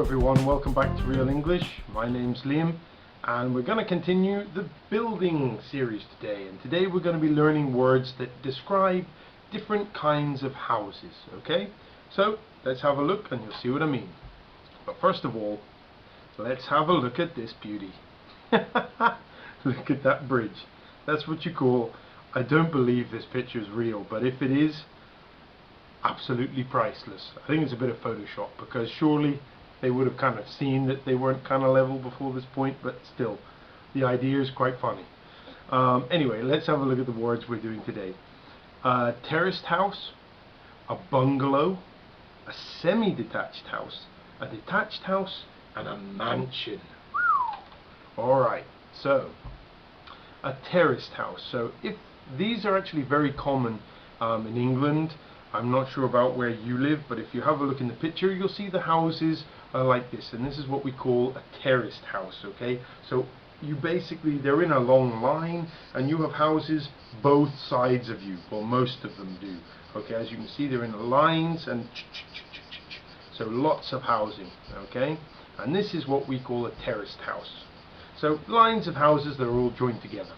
everyone, welcome back to Real English. My name's Liam and we're going to continue the building series today, and today we're going to be learning words that describe different kinds of houses. Okay, so let's have a look and you'll see what I mean. But first of all, let's have a look at this beauty. Look at that bridge. That's what you call, I don't believe this picture is real, but if it is, absolutely priceless. I think it's a bit of Photoshop, because surely they would have kind of seen that they weren't kind of level before this point, but still, the idea is quite funny. Anyway, let's have a look at the words we're doing today. Terraced house, a bungalow, a semi-detached house, a detached house, and a mansion. Alright, so a terraced house. So if these are actually very common in England. I'm not sure about where you live, but if you have a look in the picture, you'll see the houses are like this, and this is what we call a terraced house. Okay, so you basically, they're in a long line and you have houses both sides of you, or most of them do. Okay, as you can see, they're in lines, and so lots of housing. Okay, and this is what we call a terraced house. So lines of houses that are all joined together.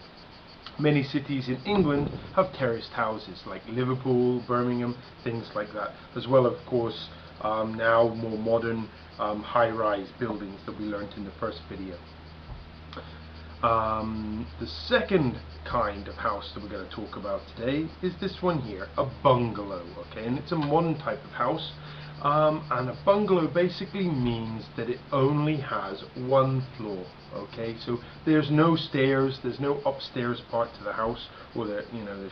Many cities in England have terraced houses, like Liverpool, Birmingham, things like that, as well, of course, now more modern high-rise buildings that we learnt in the first video. The second kind of house that we're going to talk about today is this one here, a bungalow. Okay, and it's a modern type of house, and a bungalow basically means that it only has one floor. Okay, so there's no stairs, there's no upstairs part to the house, or there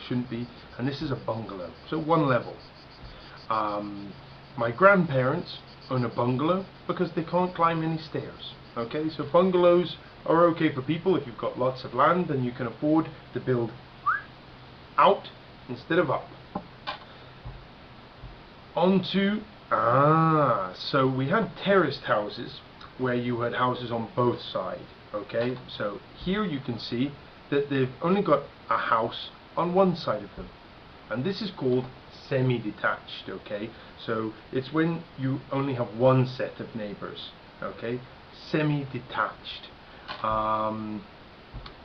shouldn't be, and this is a bungalow, so one level. My grandparents own a bungalow because they can't climb any stairs. Okay, so bungalows are okay for people if you've got lots of land and you can afford to build out instead of up. So we had terraced houses where you had houses on both sides. Okay, so here you can see that they've only got a house on one side of them, and this is called semi-detached. Okay, so it's when you only have one set of neighbors. Okay, semi-detached. And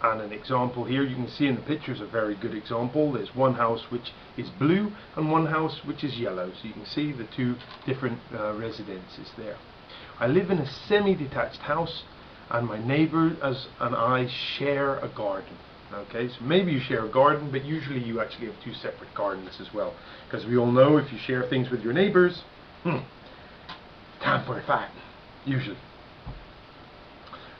an example here, you can see in the picture, is a very good example. There's one house which is blue and one house which is yellow, so you can see the two different residences there. I live in a semi-detached house, and my neighbours and I share a garden. Okay, so maybe you share a garden, but usually you actually have two separate gardens as well, because we all know if you share things with your neighbours, time for a fight, usually.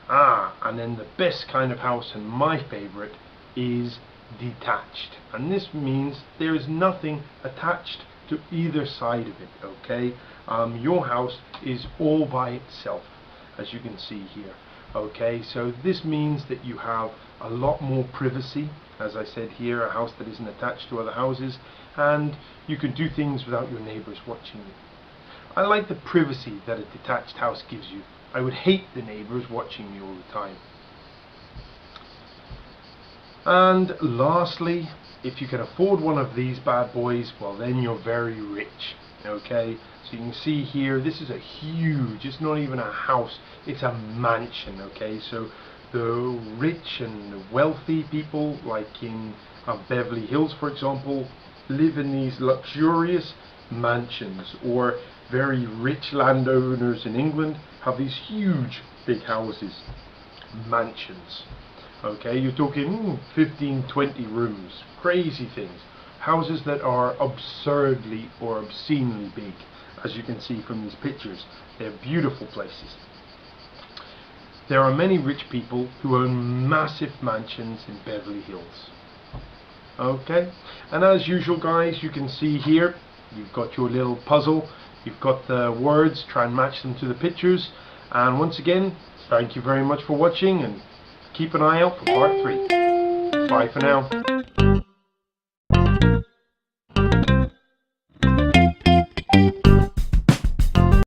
And then the best kind of house, and my favourite, is detached, and this means there is nothing attached to either side of it. Okay, your house is all by itself, as you can see here. Okay, so this means that you have a lot more privacy, as I said here, a house that isn't attached to other houses, and you can do things without your neighbours watching you. I like the privacy that a detached house gives you. I would hate the neighbours watching me all the time. And lastly, if you can afford one of these bad boys, well, then you're very rich. Okay, so you can see here, this is a huge, it's not even a house, it's a mansion. Okay, so the rich and the wealthy people, like in Beverly Hills, for example, live in these luxurious mansions, or very rich landowners in England have these huge big houses, mansions. Okay, you're talking 15, 20 rooms, crazy things. Houses that are absurdly or obscenely big, as you can see from these pictures. They're beautiful places. There are many rich people who own massive mansions in Beverly Hills. Okay, and as usual, guys, you can see here, you've got your little puzzle. You've got the words, try and match them to the pictures. And once again, thank you very much for watching, and keep an eye out for part 3. Bye for now.